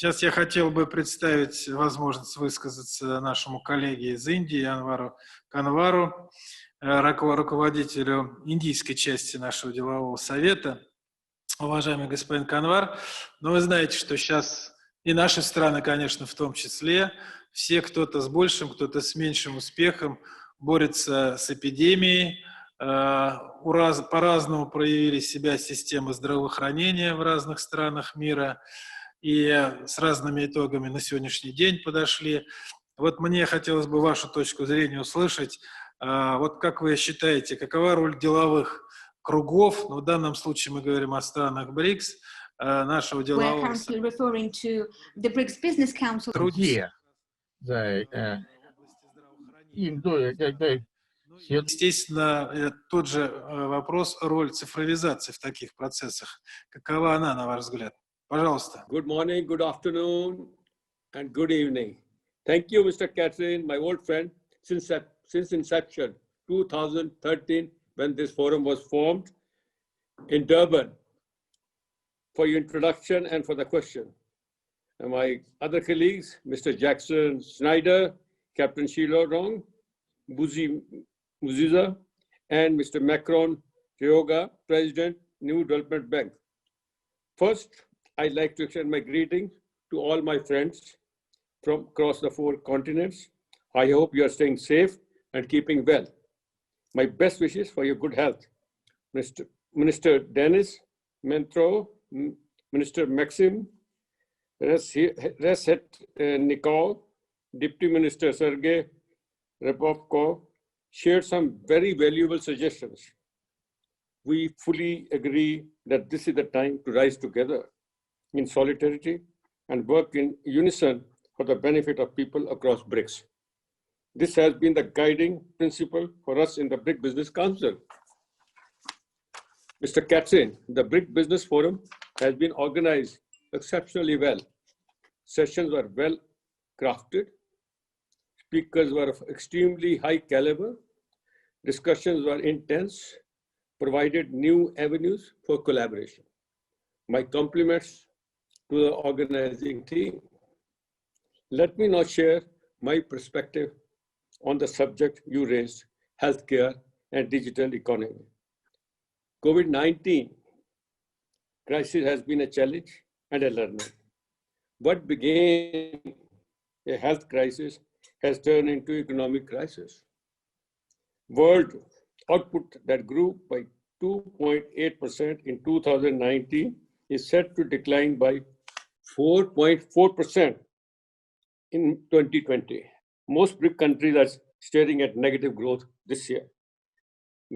Сейчас я хотел бы представить возможность высказаться нашему коллеге из Индии, Анвару Канвару, руководителю индийской части нашего делового совета. Уважаемый господин Канвар, вы знаете, что сейчас и наши страны, конечно, в том числе, все кто-то с большим, кто-то с меньшим успехом борются с эпидемией. По-разному проявили себя системы здравоохранения в разных странах мира и с разными итогами на сегодняшний день подошли. Вот мне хотелось бы вашу точку зрения услышать. Вот как вы считаете, какова роль деловых кругов, в данном случае мы говорим о странах БРИКС, нашего делового естественно, тот же вопрос, роль цифровизации в таких процессах. Какова она, на ваш взгляд? Пожалуйста. Good morning, good afternoon, and good evening. Thank you, Mr. Catherine, my old friend, since inception, 2013, when this forum was formed in Durban, for your introduction and for the question. And my other colleagues, Mr. Jackson Snyder, Captain Sheila Rong, Buzi Muziza, and Mr. Macron Ryoga, President, New Development Bank. First, I'd like to extend my greetings to all my friends from across the 4 continents. I hope you are staying safe and keeping well. My best wishes for your good health. Minister Denis Mentro, Minister Maxim Reshetnikov, Deputy Minister Sergei Repopko shared some very valuable suggestions. We fully agree that this is the time to rise together in solidarity and work in unison for the benefit of people across BRICS. This has been the guiding principle for us in the BRIC Business Council. Mr. Catherine, the BRIC Business Forum has been organized exceptionally well. Sessions were well crafted. Speakers were of extremely high caliber. Discussions were intense, provided new avenues for collaboration. My compliments to the organizing team. Let me now share my perspective on the subject you raised, healthcare and digital economy. COVID-19 crisis has been a challenge and a learning. What began a health crisis has turned into economic crisis. World output that grew by 2.8% in 2019 is set to decline by 4.4% in 2020. Most BRIC countries are staring at negative growth this year.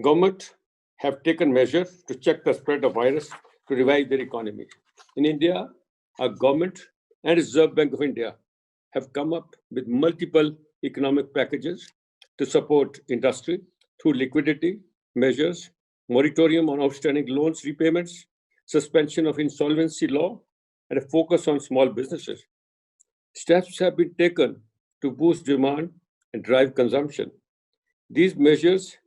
Governments have taken measures to check the spread of virus to revive their economy. In India, our government and Reserve Bank of India have come up with multiple economic packages to support industry through liquidity measures, moratorium on outstanding loans repayments, suspension of insolvency law, and a focus on small businesses. Steps have been taken to boost demand and drive consumption. These measures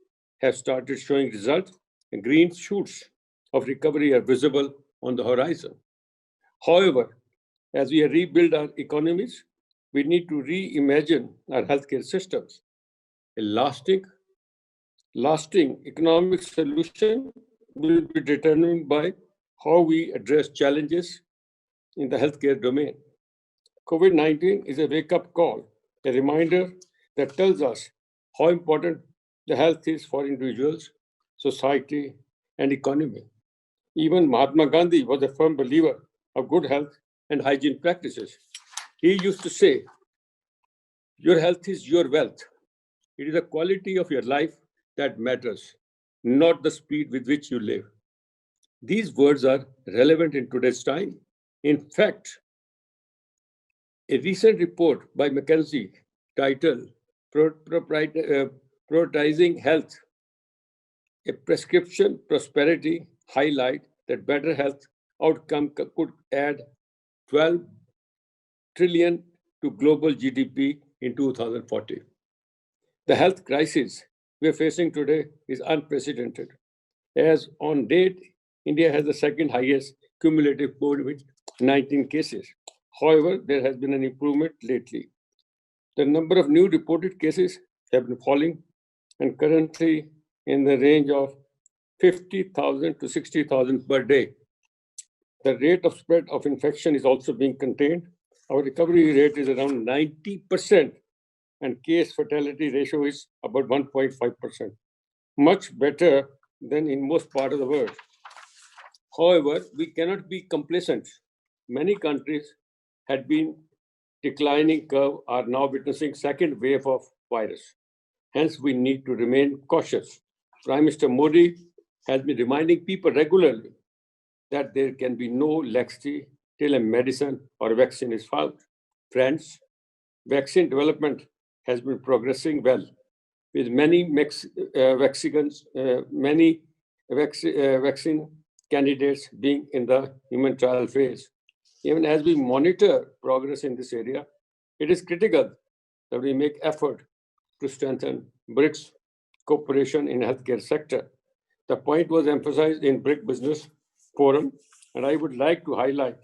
have started showing results, and green shoots of recovery are visible on the horizon. However, as we rebuild our economies, we need to reimagine our healthcare systems. A lasting economic solution will be determined by how we address challenges in the healthcare domain. COVID-19 is a wake-up call, a reminder that tells us how important the health is for individuals, society, and economy. Even Mahatma Gandhi was a firm believer of good health and hygiene practices. He used to say, "Your health is your wealth. It is the quality of your life that matters, not the speed with which you live." These words are relevant in today's time. In fact, a recent report by McKinsey titled Prioritizing Health, a Prescription Prosperity highlight that better health outcome could add 12 trillion to global GDP in 2040. The health crisis we are facing today is unprecedented. As on date, India has the second highest cumulative COVID-19 cases. However, there has been an improvement lately. The number of new reported cases have been falling and currently in the range of 50,000 to 60,000 per day. The rate of spread of infection is also being contained. Our recovery rate is around 90%, and case fatality ratio is about 1.5%, much better than in most parts of the world. However, we cannot be complacent. Many countries had been declining curve are now witnessing second wave of virus. Hence, we need to remain cautious. Prime Minister Modi has been reminding people regularly that there can be no laxity till a medicine or vaccine is found. Friends, vaccine development has been progressing well, with many vaccine candidates being in the human trial phase. Even as we monitor progress in this area, it is critical that we make effort to strengthen BRICS cooperation in healthcare sector. The point was emphasized in BRIC Business Forum, and I would like to highlight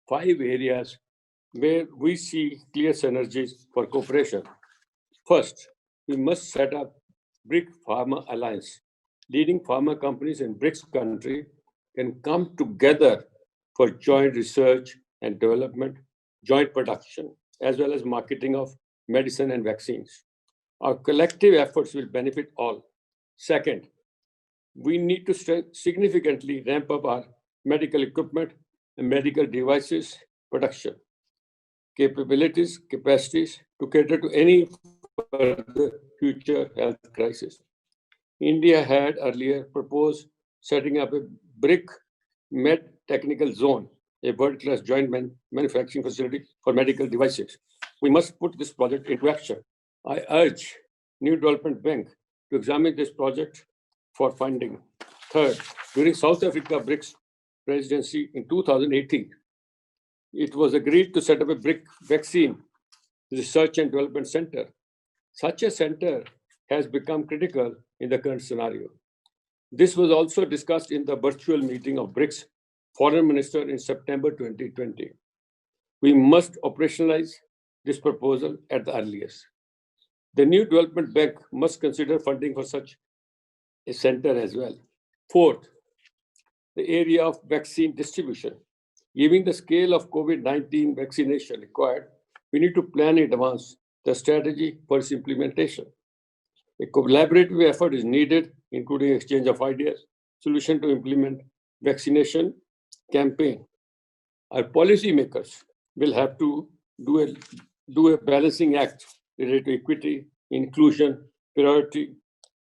5 areas where we see clear synergies for cooperation. First, we must set up BRIC Pharma Alliance. Leading pharma companies in BRICS country can come together for joint research and development, joint production, as well as marketing of medicine and vaccines. Our collective efforts will benefit all. Second, we need to significantly ramp up our medical equipment and medical devices production capabilities, capacities to cater to any further future health crisis. India had earlier proposed setting up a BRIC Med Technical Zone, a world-class joint manufacturing facility for medical devices. We must put this project into action. I urge New Development Bank to examine this project for funding. Third, during South Africa BRICS presidency in 2018, it was agreed to set up a BRIC Vaccine Research and Development Center. Such a center has become critical in the current scenario. This was also discussed in the virtual meeting of BRICS Foreign Minister in September 2020. We must operationalize this proposal at the earliest. The New Development Bank must consider funding for such a center as well. Fourth, the area of vaccine distribution. Given the scale of COVID-19 vaccination required, we need to plan in advance the strategy for its implementation. A collaborative effort is needed, including exchange of ideas, solution to implement vaccination campaign. Our policymakers will have to do a balancing act related to equity, inclusion, priority,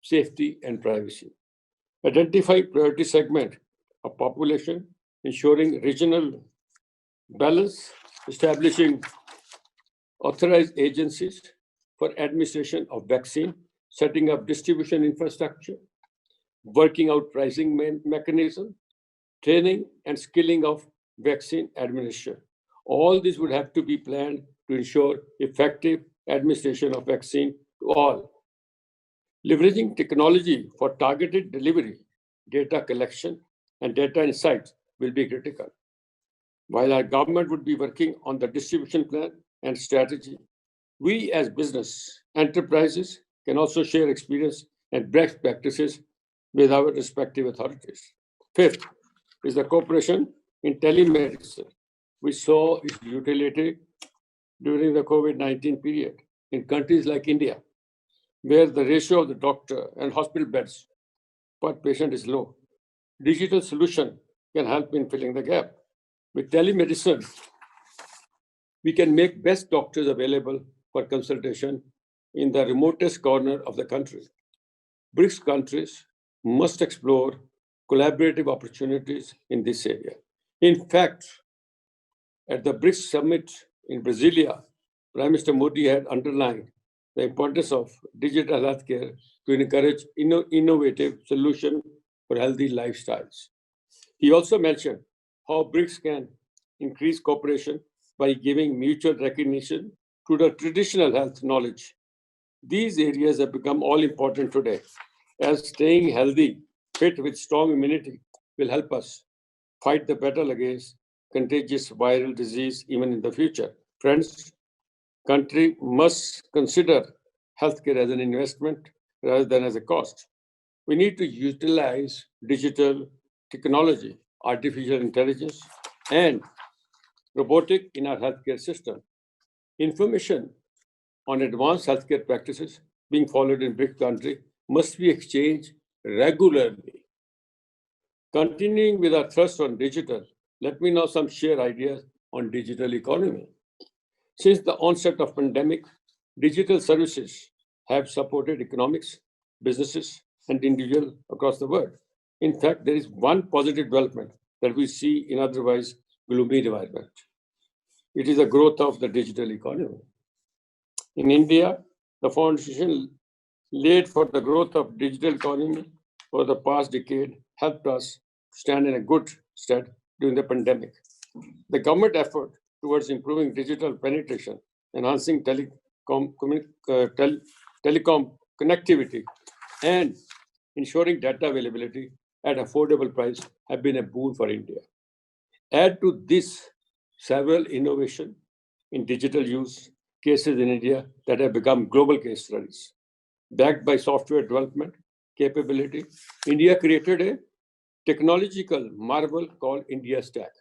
safety, and privacy. Identify priority segment of population, ensuring regional balance, establishing authorized agencies for administration of vaccine, setting up distribution infrastructure, working out pricing mechanism, training and skilling of vaccine administration. All this would have to be planned to ensure effective administration of vaccine to all. Leveraging technology for targeted delivery, data collection, and data insights will be critical. While our government would be working on the distribution plan and strategy, we as business enterprises can also share experience and best practices with our respective authorities. Fifth is the cooperation in telemedicine. We saw its utility during the COVID-19 period in countries like India, where the ratio of the doctor and hospital beds per patient is low. Digital solution can help in filling the gap. With telemedicine, we can make best doctors available for consultation in the remotest corner of the country. BRICS countries must explore collaborative opportunities in this area. In fact, at the BRICS summit in Brasilia, Prime Minister Modi had underlined the importance of digital healthcare to encourage innovative solutions for healthy lifestyles. He also mentioned how BRICS can increase cooperation by giving mutual recognition to the traditional health knowledge. These areas have become all important today, as staying healthy, fit with strong immunity will help us fight the battle against contagious viral disease even in the future. Friends, country must consider healthcare as an investment rather than as a cost. We need to utilize digital technology, artificial intelligence, and robotic in our healthcare system. Information on advanced healthcare practices being followed in BRICS countries must be exchanged regularly. Continuing with our thrust on digital, let me now share ideas on digital economy. Since the onset of pandemic, digital services have supported economics, businesses, and individuals across the world. In fact, there is one positive development that we see in otherwise gloomy environment. It is the growth of the digital economy. In India, the foundation laid for the growth of digital economy over the past decade helped us stand in a good stead during the pandemic. The government effort towards improving digital penetration, enhancing telecom connectivity, and ensuring data availability at affordable price have been a boon for India. Add to this several innovation in digital use cases in India that have become global case studies. Backed by software development capability, India created a technological marvel called India Stack.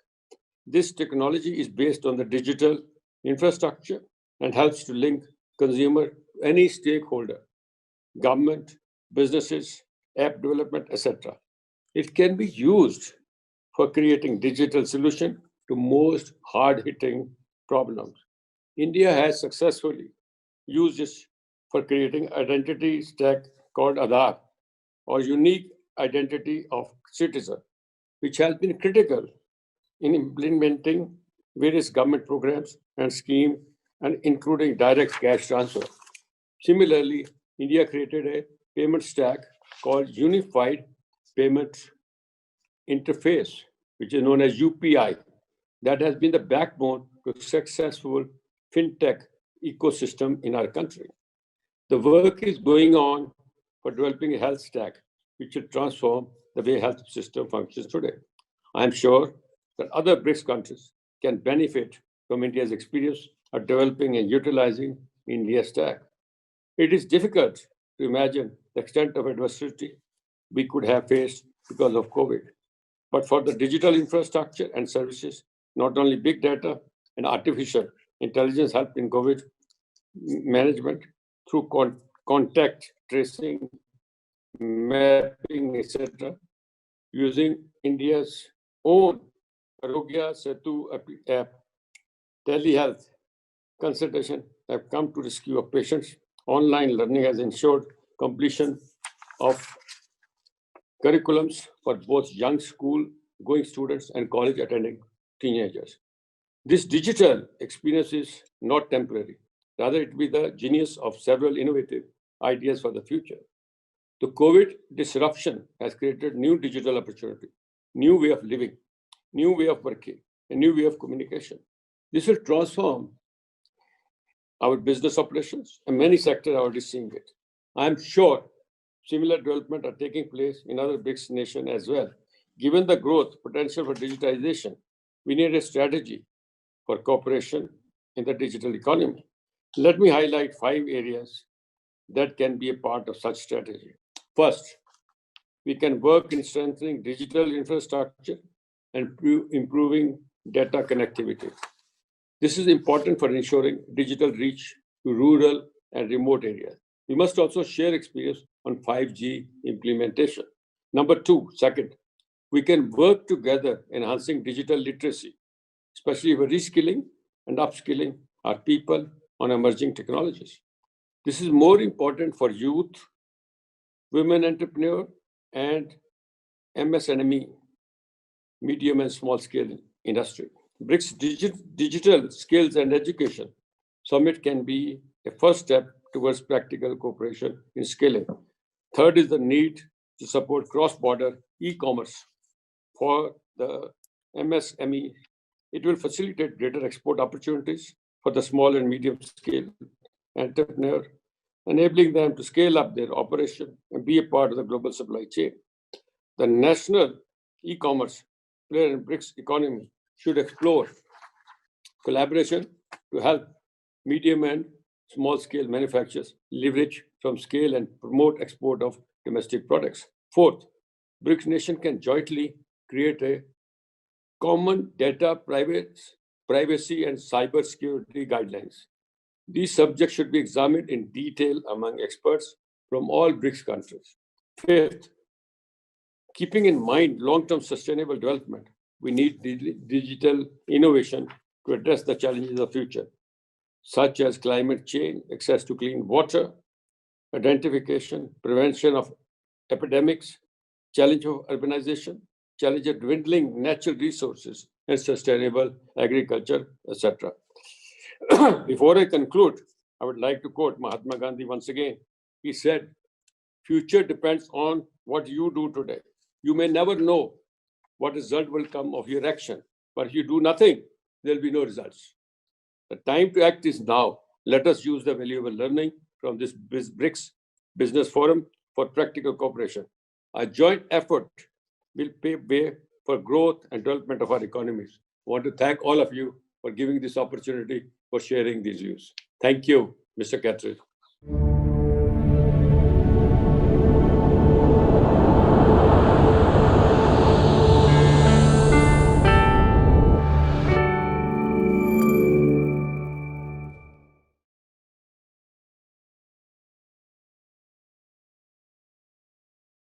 This technology is based on the digital infrastructure and helps to link consumer to any stakeholder, government, businesses, app development, etc. It can be used for creating digital solution to most hard-hitting problems. India has successfully used this for creating identity stack called Aadhaar, or unique identity of citizen, which has been critical in implementing various government programs and schemes, and including direct cash transfer. Similarly, India created a payment stack called Unified Payment Interface, which is known as UPI, that has been the backbone to successful fintech ecosystem in our country. The work is going on for developing a health stack, which will transform the way health system functions today. I am sure that other BRICS countries can benefit from India's experience of developing and utilizing India Stack. It is difficult to imagine the extent of adversity we could have faced because of COVID. But for the digital infrastructure and services, not only big data and artificial intelligence help in COVID management through contact tracing, mapping, etc., using India's own Arogya Setu app, telehealth consultation have come to rescue of patients. Online learning has ensured completion of curriculums for both young school-going students and college-attending teenagers. This digital experience is not temporary. Rather, it will be the genius of several innovative ideas for the future. The COVID disruption has created new digital opportunity, new way of living, new way of working, a new way of communication. This will transform our business operations, and many sectors are already seeing it. I'm sure similar development are taking place in other BRICS nations as well. Given the growth potential for digitization, we need a strategy for cooperation in the digital economy. Let me highlight 5 areas that can be a part of such strategy. First, we can work in strengthening digital infrastructure and improving data connectivity. This is important for ensuring digital reach to rural and remote areas. We must also share experience on 5G implementation. Second, we can work together enhancing digital literacy, especially for reskilling and upskilling our people on emerging technologies. This is more important for youth, women entrepreneur, and MSME, medium and small scale industry. BRICS Digital Skills and Education Summit can be a first step towards practical cooperation in scaling. Third is the need to support cross-border e-commerce for the MSME. It will facilitate greater export opportunities for the small and medium scale entrepreneur, enabling them to scale up their operation and be a part of the global supply chain. The national e-commerce player in BRICS economy should explore collaboration to help medium and small-scale manufacturers leverage from scale and promote export of domestic products. Fourth, BRICS nation can jointly create a common data privacy and cybersecurity guidelines. These subjects should be examined in detail among experts from all BRICS countries. Fifth, keeping in mind long-term sustainable development, we need digital innovation to address the challenges of the future, such as climate change, access to clean water, identification, prevention of epidemics, challenge of urbanization, challenge of dwindling natural resources, and sustainable agriculture, etc. Before I conclude, I would like to quote Mahatma Gandhi once again. He said, "Future depends on what you do today. You may never know what result will come of your action, but if you do nothing, there'll be no results. The time to act is now. Let us use the valuable learning from this BRICS Business Forum for practical cooperation. A joint effort will pave way for growth and development of our economies. I want to thank all of you for giving this opportunity for sharing these views. Thank you, Mr. Catherine.